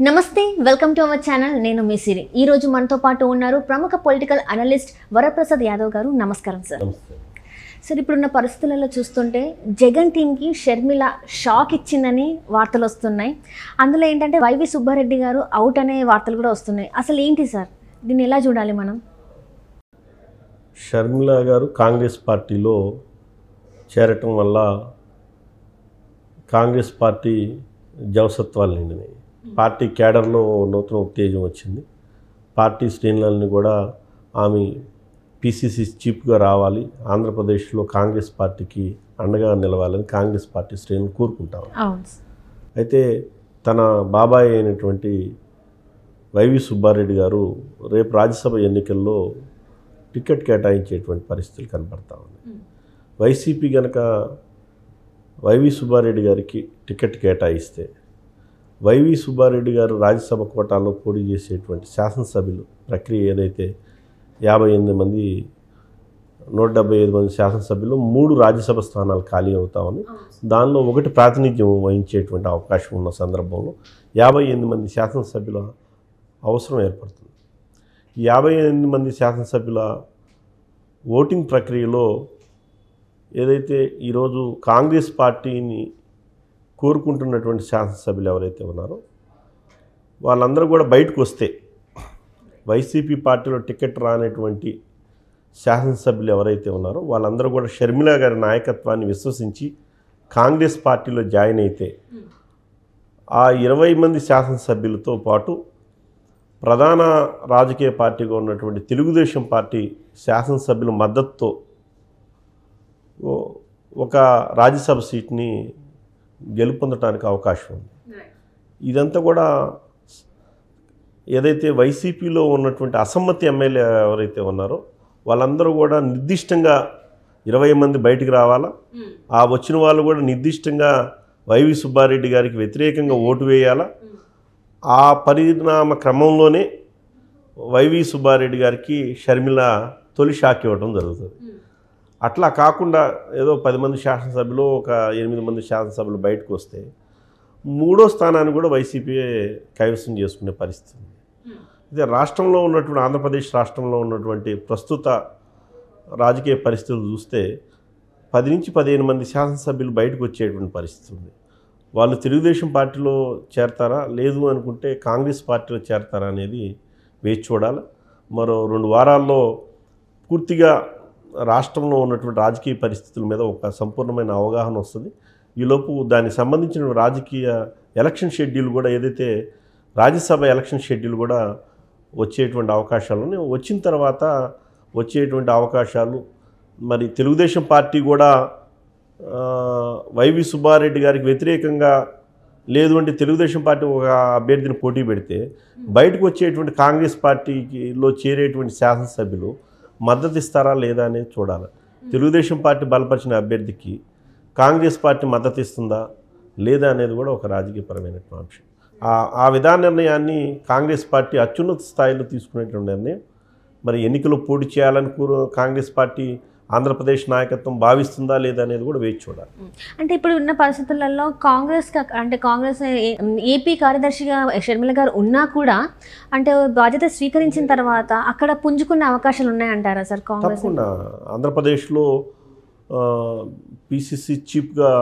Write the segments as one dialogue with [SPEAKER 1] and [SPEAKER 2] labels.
[SPEAKER 1] నమస్తే welcome to our channel నేను మీ సిరి ఈ రోజు మనతో పాటు ఉన్నారు ప్రముఖ పొలిటికల్ అనలిస్ట్ వరప్రసాద్ యాదవ్ గారు నమస్కారం సార్ సార్ ఇప్పుడున్న పరిస్థితులలో చూస్తుంటే జగన్ టీంకి షర్మిల షాక్ ఇచ్చిందని వార్తలు వస్తున్నాయి అందులో ఏంటంటే వైవి సుబ్బారెడ్డి గారు అవుట్ అనే వార్తలు కూడా వస్తున్నాయి అసలు ఏంటి సార్ దీన్ని ఎలా చూడాలి మనం
[SPEAKER 2] షర్మిల గారు కాంగ్రెస్ పార్టీలో చేరటం వల్ల కాంగ్రెస్ పార్టీ జవసత్వాలు నిండినాయి పార్టీ క్యాడర్లో నూతన ఉత్తేజం వచ్చింది పార్టీ శ్రేణులని కూడా ఆమె పిసిసి చీఫ్గా రావాలి ఆంధ్రప్రదేశ్లో కాంగ్రెస్ పార్టీకి అండగా నిలవాలని కాంగ్రెస్ పార్టీ శ్రేణులు కోరుకుంటారు అయితే తన బాబాయ్ అయినటువంటి వైవి సుబ్బారెడ్డి గారు రేపు రాజ్యసభ ఎన్నికల్లో టికెట్ కేటాయించేటువంటి పరిస్థితులు కనపడతా ఉన్నాయి వైసీపీ కనుక వైవి సుబ్బారెడ్డి గారికి టికెట్ కేటాయిస్తే వైవి సుబ్బారెడ్డి గారు రాజ్యసభ కోటాలో పోటీ చేసేటువంటి శాసనసభ్యులు ప్రక్రియ ఏదైతే 58 మంది 175 మంది శాసనసభ్యులు 3 రాజ్యసభ స్థానాలు ఖాళీ అవుతామని దానిలో ఒకటి ప్రాతినిధ్యం వహించేటువంటి అవకాశం ఉన్న సందర్భంలో 58 మంది శాసనసభ్యుల అవసరం ఏర్పడుతుంది 58 మంది శాసనసభ్యుల ఓటింగ్ ప్రక్రియలో ఏదైతే ఈరోజు కాంగ్రెస్ పార్టీని కోరుకుంటున్నటువంటి శాసనసభ్యులు ఎవరైతే ఉన్నారో వాళ్ళందరూ కూడా బయటకు వస్తే వైసీపీ పార్టీలో టికెట్ రానటువంటి శాసనసభ్యులు ఎవరైతే ఉన్నారో వాళ్ళందరూ కూడా షర్మిల గారి నాయకత్వాన్ని విశ్వసించి కాంగ్రెస్ పార్టీలో జాయిన్ అయితే ఆ 20 మంది శాసనసభ్యులతో పాటు ప్రధాన రాజకీయ పార్టీగా ఉన్నటువంటి తెలుగుదేశం పార్టీ శాసనసభ్యుల మద్దతుతో ఒక రాజ్యసభ సీట్ని గెలుపొందడానికి అవకాశం ఉంది ఇదంతా కూడా ఏదైతే వైసీపీలో ఉన్నటువంటి అసమ్మతి ఎమ్మెల్యే ఎవరైతే ఉన్నారో వాళ్ళందరూ కూడా నిర్దిష్టంగా 20 మంది బయటికి రావాలా ఆ వచ్చిన వాళ్ళు కూడా నిర్దిష్టంగా వైవి సుబ్బారెడ్డి గారికి వ్యతిరేకంగా ఓటు వేయాలా ఆ పరిణామ క్రమంలోనే వైవి సుబ్బారెడ్డి గారికి షర్మిల తొలి షాక్ ఇవ్వడం జరుగుతుంది అట్లా కాకుండా ఏదో 10 మంది శాసనసభ్యులు ఒక 8 మంది శాసనసభ్యులు బయటకు వస్తే 3వ స్థానాన్ని కూడా వైసీపీ కైవసం చేసుకునే పరిస్థితి ఉంది అయితే రాష్ట్రంలో ఉన్నటువంటి ఆంధ్రప్రదేశ్ రాష్ట్రంలో ఉన్నటువంటి ప్రస్తుత రాజకీయ పరిస్థితులు చూస్తే 10 నుంచి 15 మంది శాసనసభ్యులు బయటకు వచ్చేటువంటి పరిస్థితి ఉంది వాళ్ళు తెలుగుదేశం పార్టీలో చేరతారా లేదు అనుకుంటే కాంగ్రెస్ పార్టీలో చేరతారా అనేది వేచి చూడాలి మరో 2 వారాల్లో పూర్తిగా రాష్ట్రంలో ఉన్నటువంటి రాజకీయ పరిస్థితుల మీద ఒక సంపూర్ణమైన అవగాహన వస్తుంది ఈలోపు దానికి సంబంధించిన రాజకీయ ఎలక్షన్ షెడ్యూల్ కూడా ఏదైతే రాజ్యసభ ఎలక్షన్ షెడ్యూల్ కూడా వచ్చేటువంటి అవకాశాలు వచ్చిన తర్వాత వచ్చేటువంటి అవకాశాలు మరి తెలుగుదేశం పార్టీ కూడా వైవి సుబ్బారెడ్డి గారికి వ్యతిరేకంగా లేదు అంటే తెలుగుదేశం పార్టీ ఒక అభ్యర్థిని పోటీ పెడితే బయటకు వచ్చేటువంటి కాంగ్రెస్ పార్టీలో చేరేటువంటి శాసనసభ్యులు మద్దతు ఇస్తారా లేదా అనేది చూడాలి తెలుగుదేశం పార్టీ బలపరిచిన అభ్యర్థికి కాంగ్రెస్ పార్టీ మద్దతు ఇస్తుందా లేదా అనేది కూడా ఒక రాజకీయపరమైనటువంటి అంశం ఆ విధాన నిర్ణయాన్ని కాంగ్రెస్ పార్టీ అత్యున్నత స్థాయిలో తీసుకునేటువంటి నిర్ణయం మరి ఎన్నికలు పోటీ చేయాలని కాంగ్రెస్ పార్టీ ఆంధ్రప్రదేశ్ నాయకత్వం భావిస్తుందా లేదా అనేది కూడా వేచి చూడాలి
[SPEAKER 1] అంటే ఇప్పుడు ఉన్న పరిస్థితులలో కాంగ్రెస్ ఏపీ కార్యదర్శిగా షర్మిల గారు ఉన్నా కూడా అంటే బాధ్యత స్వీకరించిన తర్వాత అక్కడ పుంజుకునే అవకాశాలు ఉన్నాయంటారా సార్ కాంగ్రెస్
[SPEAKER 2] తప్పకుండా ఆంధ్రప్రదేశ్లో పిసిసి చీఫ్గా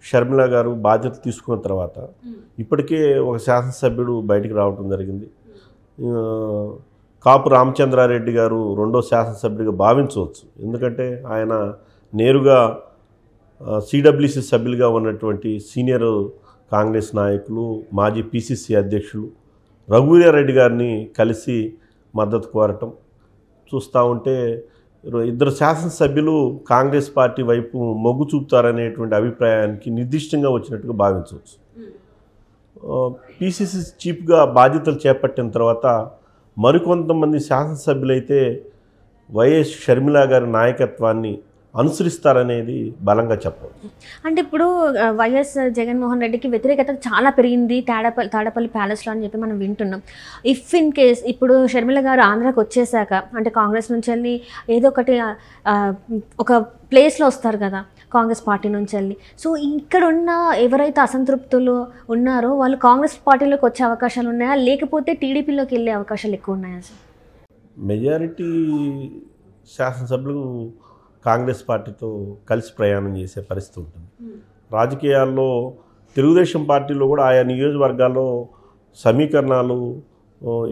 [SPEAKER 2] షర్మిల గారు బాధ్యత తీసుకున్న తర్వాత ఇప్పటికే ఒక శాసనసభ్యుడు బయటికి రావడం జరిగింది కాపు రామచంద్రారెడ్డి గారు 2వ శాసనసభ్యుడిగా భావించవచ్చు ఎందుకంటే ఆయన నేరుగా సిడబ్ల్యూసి సభ్యులుగా ఉన్నటువంటి సీనియర్ కాంగ్రెస్ నాయకులు మాజీ పిసిసి అధ్యక్షులు రఘువీరారెడ్డి గారిని కలిసి మద్దతు కోరటం చూస్తూ ఉంటే 2 శాసనసభ్యులు కాంగ్రెస్ పార్టీ వైపు మొగ్గు చూపుతారనేటువంటి అభిప్రాయానికి నిర్దిష్టంగా వచ్చినట్టుగా భావించవచ్చు పిసిసి చీఫ్గా బాధ్యతలు చేపట్టిన తర్వాత మరికొంతమంది శాసనసభ్యులైతే వైఎస్ షర్మిల గారి నాయకత్వాన్ని అనుసరిస్తారనేది బలంగా చెప్పవచ్చు.
[SPEAKER 1] అంటే ఇప్పుడు వైఎస్ జగన్మోహన్ రెడ్డికి వ్యతిరేకత చాలా పెరిగింది తాడపల్లి ప్యాలెస్లో అని చెప్పి మనం వింటున్నాం. ఇఫ్ ఇన్ కేస్ ఇప్పుడు షర్మిల గారు ఆంధ్రాకి వచ్చేసాక అంటే కాంగ్రెస్ నుంచి వెళ్ళి ఏదో ఒకటి ఒక ప్లేస్లో వస్తారు కదా కాంగ్రెస్ పార్టీ నుంచి వెళ్ళి. సో ఇక్కడ ఉన్న ఎవరైతే అసంతృప్తులు ఉన్నారో వాళ్ళు కాంగ్రెస్ పార్టీలోకి వచ్చే అవకాశాలు ఉన్నాయా, లేకపోతే టీడీపీలోకి వెళ్ళే అవకాశాలు ఎక్కువ ఉన్నాయా సార్?
[SPEAKER 2] మెజారిటీ శాసనసభ్యులు కాంగ్రెస్ పార్టీతో కలిసి ప్రయాణం చేసే పరిస్థితి ఉంటుంది. రాజకీయాల్లో తెలుగుదేశం పార్టీలో కూడా ఆయా నియోజకవర్గాల్లో సమీకరణాలు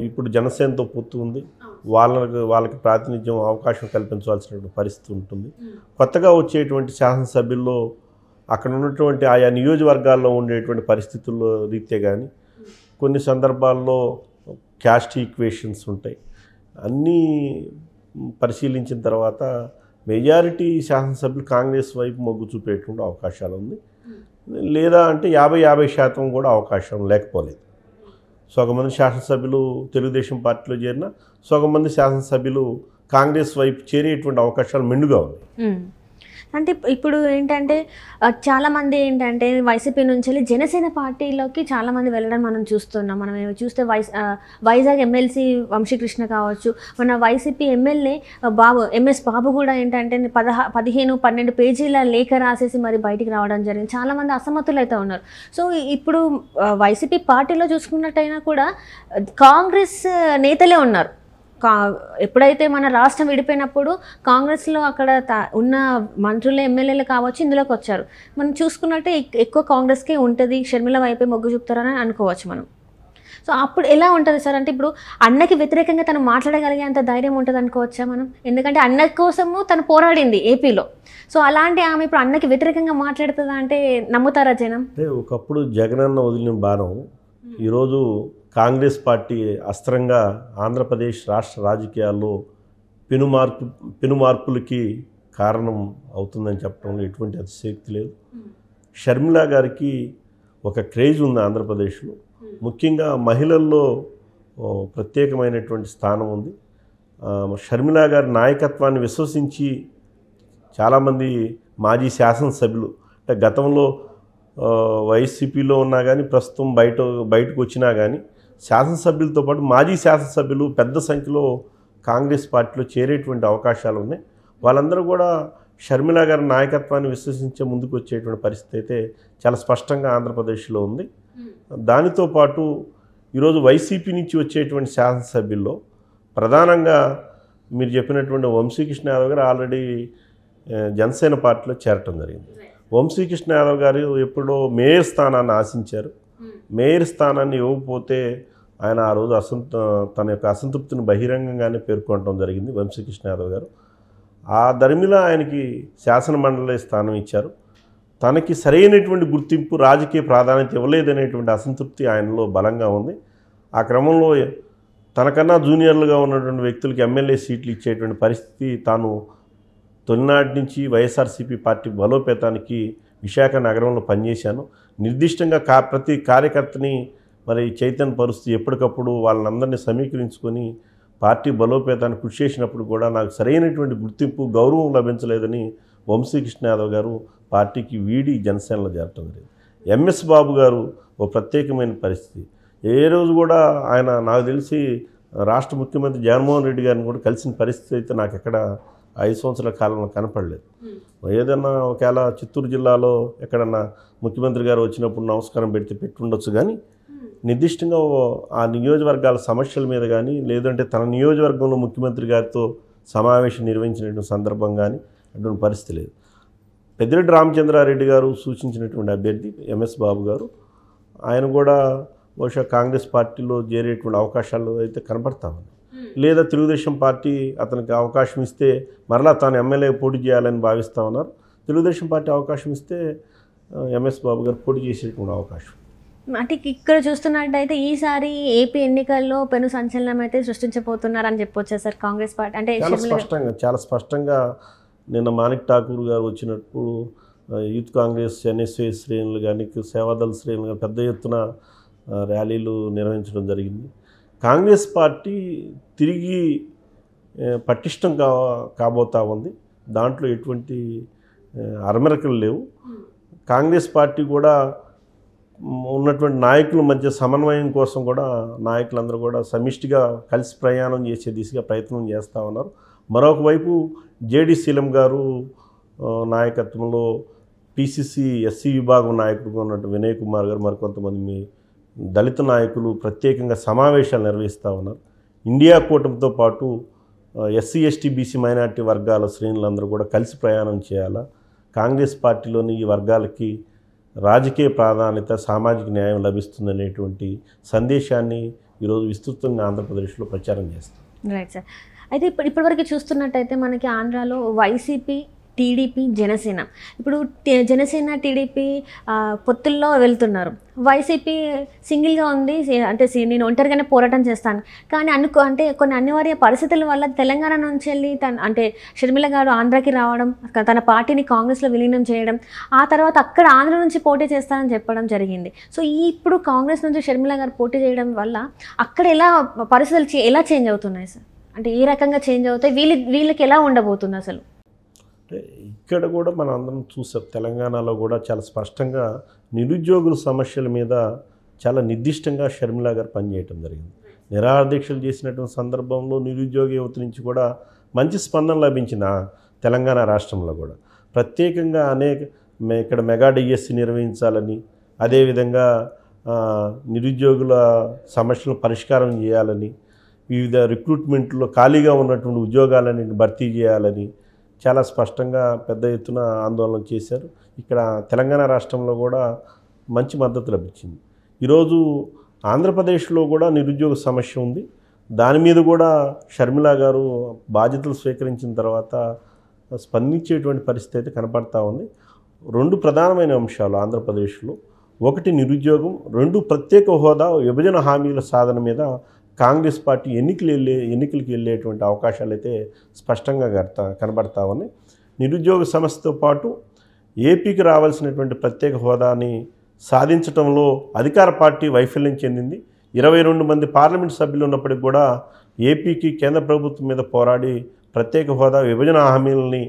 [SPEAKER 2] ఇప్పుడు జనసేనతో పొత్తు ఉంది, వాళ్ళకి ప్రాతినిధ్యం అవకాశం కల్పించవలసినటువంటి పరిస్థితి ఉంటుంది. కొత్తగా వచ్చేటువంటి శాసనసభ్యుల్లో అక్కడ ఉన్నటువంటి ఆయా నియోజకవర్గాల్లో ఉండేటువంటి పరిస్థితుల్లో రీత్యా కానీ కొన్ని సందర్భాల్లో క్యాస్ట్ ఈక్వేషన్స్ ఉంటాయి. అన్నీ పరిశీలించిన తర్వాత మెజారిటీ శాసనసభ్యులు కాంగ్రెస్ వైపు మొగ్గు చూపేటువంటి అవకాశాలు ఉంది. లేదా అంటే 50-50% కూడా అవకాశం లేకపోలేదు. సగం మంది శాసనసభ్యులు తెలుగుదేశం పార్టీలో చేరిన సగం మంది శాసనసభ్యులు కాంగ్రెస్ వైపు చేరేటువంటి అవకాశాలు మెండుగా ఉన్నాయి.
[SPEAKER 1] అంటే ఇప్పుడు ఏంటంటే చాలామంది ఏంటంటే వైసీపీ నుంచి వెళ్ళి జనసేన పార్టీలోకి చాలామంది వెళ్ళడం మనం చూస్తున్నాం. మనం చూస్తే వైజాగ్ ఎమ్మెల్సీ వంశీకృష్ణ కావచ్చు, మన వైసీపీ ఎమ్మెల్యే ఎంఎస్ బాబు కూడా ఏంటంటే 15-12 పేజీల లేఖ రాసేసి మరి బయటికి రావడం జరిగింది. చాలామంది అసమతులు అయితే ఉన్నారు. సో ఇప్పుడు వైసీపీ పార్టీలో చూసుకున్నట్టయినా కూడా కాంగ్రెస్ నేతలే ఉన్నారు. ఎప్పుడైతే మన రాష్ట్రం విడిపోయినప్పుడు కాంగ్రెస్లో అక్కడ ఉన్న మంత్రులు ఎమ్మెల్యేలు కావచ్చు ఇందులోకి వచ్చారు. మనం చూసుకున్నట్టే ఎక్కువ కాంగ్రెస్కే ఉంటుంది, షర్మిల వైపే మొగ్గు చూపుతారని అనుకోవచ్చు మనం. సో అప్పుడు ఎలా ఉంటుంది సార్? అంటే ఇప్పుడు అన్నకి వ్యతిరేకంగా తను మాట్లాడగలిగే అంత ధైర్యం ఉంటుంది అనుకోవచ్చా మనం? ఎందుకంటే అన్న కోసము తను పోరాడింది ఏపీలో. సో అలాంటి ఆమె ఇప్పుడు అన్నకి వ్యతిరేకంగా మాట్లాడుతుందా అంటే నమ్ముతారా జనం? అంటే
[SPEAKER 2] ఒకప్పుడు జగనన్న వదిలిన బాణం ఈరోజు కాంగ్రెస్ పార్టీ అస్త్రంగా ఆంధ్రప్రదేశ్ రాష్ట్ర రాజకీయాల్లో పెనుమార్పులకి కారణం అవుతుందని చెప్పడంలో ఎటువంటి అతిశయోక్తి లేదు. షర్మిల గారికి ఒక క్రేజ్ ఉంది ఆంధ్రప్రదేశ్లో. ముఖ్యంగా మహిళల్లో ప్రత్యేకమైనటువంటి స్థానం ఉంది. షర్మిల గారి నాయకత్వాన్ని విశ్వసించి చాలామంది మాజీ శాసనసభ్యులు అంటే గతంలో వైసీపీలో ఉన్నా కానీ ప్రస్తుతం బయటకు వచ్చినా కానీ శాసనసభ్యులతో పాటు మాజీ శాసనసభ్యులు పెద్ద సంఖ్యలో కాంగ్రెస్ పార్టీలో చేరేటువంటి అవకాశాలు ఉన్నాయి. వాళ్ళందరూ కూడా షర్మిల గారి నాయకత్వాన్ని విశ్వసించే ముందుకు వచ్చేటువంటి పరిస్థితి అయితే చాలా స్పష్టంగా ఆంధ్రప్రదేశ్లో ఉంది. దానితో పాటు ఈరోజు వైసీపీ నుంచి వచ్చేటువంటి శాసనసభ్యుల్లో ప్రధానంగా మీరు చెప్పినటువంటి వంశీకృష్ణ యాదవ్ గారు ఆల్రెడీ జనసేన పార్టీలో చేరటం జరిగింది. వంశీకృష్ణ యాదవ్ గారు ఎప్పుడో మేయర్ స్థానాన్ని ఆశించారు. మేయర్ స్థానాన్ని ఇవ్వకపోతే ఆయన ఆ రోజు తన యొక్క అసంతృప్తిని బహిరంగంగానే పేర్కొనడం జరిగింది వంశీకృష్ణ యాదవ్ గారు. ఆ దరిమిలా ఆయనకి శాసనమండలి స్థానం ఇచ్చారు. తనకి సరైనటువంటి గుర్తింపు రాజకీయ ప్రాధాన్యత ఇవ్వలేదనేటువంటి అసంతృప్తి ఆయనలో బలంగా ఉంది. ఆ క్రమంలో తనకన్నా జూనియర్లుగా ఉన్నటువంటి వ్యక్తులకి ఎమ్మెల్యే సీట్లు ఇచ్చేటువంటి పరిస్థితి తాను తొలినాటి నుంచి వైఎస్ఆర్సీపీ పార్టీ బలోపేతానికి విశాఖ నగరంలో పనిచేశాను. నిర్దిష్టంగా ప్రతి కార్యకర్తని మరి చైతన్యపరుస్తూ ఎప్పటికప్పుడు వాళ్ళందరినీ సమీకరించుకొని పార్టీ బలోపేతాన్ని కృషి చేసినప్పుడు కూడా నాకు సరైనటువంటి గుర్తింపు గౌరవం లభించలేదని వంశీకృష్ణ యాదవ్ గారు పార్టీకి వీడి జనసేనలో చేరటం జరిగింది. ఎంఎస్ బాబు గారు ఓ ప్రత్యేకమైన పరిస్థితి. ఏ రోజు కూడా ఆయన నాకు తెలిసి రాష్ట్ర ముఖ్యమంత్రి జగన్మోహన్ రెడ్డి గారిని కూడా కలిసిన పరిస్థితి అయితే నాకు ఎక్కడ 5 సంవత్సరాల కాలంలో కనపడలేదు. ఏదన్నా ఒకవేళ చిత్తూరు జిల్లాలో ఎక్కడన్నా ముఖ్యమంత్రి గారు వచ్చినప్పుడు నమస్కారం పెట్టుండొచ్చు, కానీ నిర్దిష్టంగా ఆ నియోజకవర్గాల సమస్యల మీద కానీ లేదంటే తన నియోజకవర్గంలో ముఖ్యమంత్రి గారితో సమావేశం నిర్వహించినటువంటి సందర్భం కానీ అటువంటి పరిస్థితి లేదు. పెద్దిరెడ్డి రామచంద్రారెడ్డి గారు సూచించినటువంటి అభ్యర్థి ఎంఎస్ బాబు గారు, ఆయన కూడా బహుశా కాంగ్రెస్ పార్టీలో చేరేటువంటి అవకాశాలు అయితే కనపడతామని, లేదా తెలుగుదేశం పార్టీ అతనికి అవకాశం ఇస్తే మరలా తాను ఎమ్మెల్యే పోటీ చేయాలని భావిస్తూ ఉన్నారు. తెలుగుదేశం పార్టీ అవకాశం ఇస్తే ఎంఎస్ బాబు గారు పోటీ చేసేటువంటి అవకాశం.
[SPEAKER 1] అంటే ఇక్కడ చూస్తున్నట్టయితే ఈసారి ఏపీ ఎన్నికల్లో పెను సంచలనం అయితే సృష్టించబోతున్నారని చెప్పొచ్చా సార్ కాంగ్రెస్ పార్టీ? అంటే
[SPEAKER 2] చాలా స్పష్టంగా నిన్న మాణిక్ ఠాకూర్ గారు వచ్చినప్పుడు యూత్ కాంగ్రెస్ ఎన్ఎస్ఏ శ్రేణులు కానీ సేవాదళ శ్రేణులు కానీ పెద్ద ఎత్తున ర్యాలీలు నిర్వహించడం జరిగింది. కాంగ్రెస్ పార్టీ తిరిగి పటిష్టం కాబోతా ఉంది. దాంట్లో ఎటువంటి అరమరికలు లేవు. కాంగ్రెస్ పార్టీ కూడా ఉన్నటువంటి నాయకుల మధ్య సమన్వయం కోసం కూడా నాయకులందరూ కూడా సమిష్టిగా కలిసి ప్రయాణం చేసే దిశగా ప్రయత్నం చేస్తూ ఉన్నారు. మరొక వైపు జేడి శీలం గారు నాయకత్వంలో పిసిసి ఎస్సీ విభాగం నాయకుడుగా ఉన్నట్టు వినయ్ కుమార్ గారు మరికొంతమంది దళిత నాయకులు ప్రత్యేకంగా సమావేశాలు నిర్వహిస్తూ ఉన్నారు. ఇండియా కూటమితో పాటు ఎస్సీ ఎస్టీ బీసీ మైనార్టీ వర్గాల శ్రేణులందరూ కూడా కలిసి ప్రయాణం చేయాలా, కాంగ్రెస్ పార్టీలోని ఈ వర్గాలకి రాజకీయ ప్రాధాన్యత సామాజిక న్యాయం లభిస్తుందనేటువంటి సందేశాన్ని ఈరోజు విస్తృతంగా ఆంధ్రప్రదేశ్లో ప్రచారం చేస్తాం.
[SPEAKER 1] Right sir. అయితే ఇప్పటివరకు చూస్తున్నట్టయితే మనకి ఆంధ్రాలో వైసీపీ, టీడీపీ, జనసేన, ఇప్పుడు జనసేన టీడీపీ పొత్తుల్లో వెళ్తున్నారు. వైసీపీ సింగిల్గా ఉంది, అంటే నేను ఒంటరిగానే పోరాటం చేస్తాను. కానీ అంటే కొన్ని అనివార్య పరిస్థితుల వల్ల తెలంగాణ నుంచి వెళ్ళి అంటే షర్మిల గారు ఆంధ్రాకి రావడం, తన పార్టీని కాంగ్రెస్లో విలీనం చేయడం, ఆ తర్వాత అక్కడ ఆంధ్ర నుంచి పోటీ చేస్తానని చెప్పడం జరిగింది. సో ఇప్పుడు కాంగ్రెస్ నుంచి షర్మిల గారు పోటీ చేయడం వల్ల అక్కడ పరిస్థితులు ఎలా చేంజ్ అవుతున్నాయి సార్? అంటే ఏ రకంగా చేంజ్ అవుతాయి, వీళ్ళకి ఎలా ఉండబోతుంది అసలు?
[SPEAKER 2] అంటే ఇక్కడ కూడా మనం అందరం చూసాం, తెలంగాణలో కూడా చాలా స్పష్టంగా నిరుద్యోగుల సమస్యల మీద చాలా నిర్దిష్టంగా షర్మిల గారు పనిచేయటం జరిగింది. నిరాహారదీక్షలు చేసినటువంటి సందర్భంలో నిరుద్యోగ యువత నుంచి కూడా మంచి స్పందన లభించిన తెలంగాణ రాష్ట్రంలో కూడా ప్రత్యేకంగా ఇక్కడ మెగా డిఎస్సి నిర్వహించాలని, అదేవిధంగా నిరుద్యోగుల సమస్యలను పరిష్కారం చేయాలని, వివిధ రిక్రూట్మెంట్లో ఖాళీగా ఉన్నటువంటి ఉద్యోగాలని భర్తీ చేయాలని చాలా స్పష్టంగా పెద్ద ఎత్తున ఆందోళన చేశారు. ఇక్కడ తెలంగాణ రాష్ట్రంలో కూడా మంచి మద్దతు లభించింది. ఈరోజు ఆంధ్రప్రదేశ్లో కూడా నిరుద్యోగ సమస్య ఉంది. దాని మీద కూడా షర్మిల గారు బాధ్యతలు స్వీకరించిన తర్వాత స్పందించేటువంటి పరిస్థితి అయితే కనపడతా ఉంది. 2 ప్రధానమైన అంశాలు ఆంధ్రప్రదేశ్లో, ఒకటి నిరుద్యోగం, 2 ప్రత్యేక హోదా, విభజన హామీల సాధన మీద కాంగ్రెస్ పార్టీ ఎన్నికలకు వెళ్ళేటువంటి అవకాశాలు అయితే స్పష్టంగా కనబడతా ఉన్నాయి. నిరుద్యోగ సమస్యతో పాటు ఏపీకి రావాల్సినటువంటి ప్రత్యేక హోదాని సాధించడంలో అధికార పార్టీ వైఫల్యం చెందింది. 22 మంది పార్లమెంట్ సభ్యులు ఉన్నప్పటికీ కూడా ఏపీకి కేంద్ర ప్రభుత్వం మీద పోరాడి ప్రత్యేక హోదా, విభజన హామీలని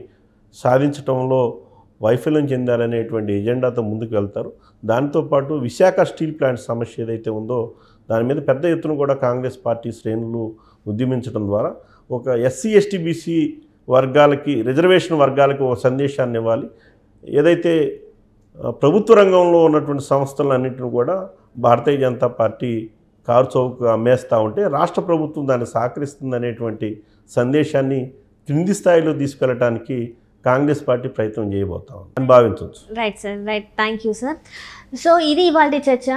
[SPEAKER 2] సాధించడంలో వైఫల్యం చెందాలనేటువంటి ఎజెండాతో ముందుకు వెళ్తారు. దాంతోపాటు విశాఖ స్టీల్ ప్లాంట్ సమస్య ఏదైతే ఉందో దాని మీద పెద్ద ఎత్తున కూడా కాంగ్రెస్ పార్టీ శ్రేణులు ఉద్యమించడం ద్వారా ఒక ఎస్సీ ఎస్టీ బీసీ వర్గాలకి, రిజర్వేషన్ వర్గాలకి ఒక సందేశాన్ని ఇవ్వాలి. ఏదైతే ప్రభుత్వ రంగంలో ఉన్నటువంటి సంస్థలన్నింటిని కూడా భారతీయ జనతా పార్టీ కారు చౌక అమ్మేస్తూ ఉంటే రాష్ట్ర ప్రభుత్వం దాన్ని సహకరిస్తుందనేటువంటి సందేశాన్ని క్రింది స్థాయిలో తీసుకెళ్ళటానికి కాంగ్రెస్ పార్టీ ప్రయత్నం చేయబోతాం అని భావించవచ్చు.
[SPEAKER 1] Right sir, right. Thank you sir. So ఇది ఇవాళ చర్చ.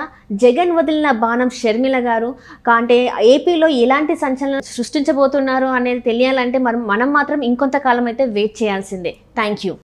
[SPEAKER 1] జగన్ వదిలిన బాణం షర్మిల గారు అంటే ఏపీలో ఎలాంటి సంచలనం సృష్టించబోతున్నారు అనేది తెలియాలంటే మనం మాత్రం ఇంకొంతకాలం అయితే వెయిట్ చేయాల్సిందే. Thank you.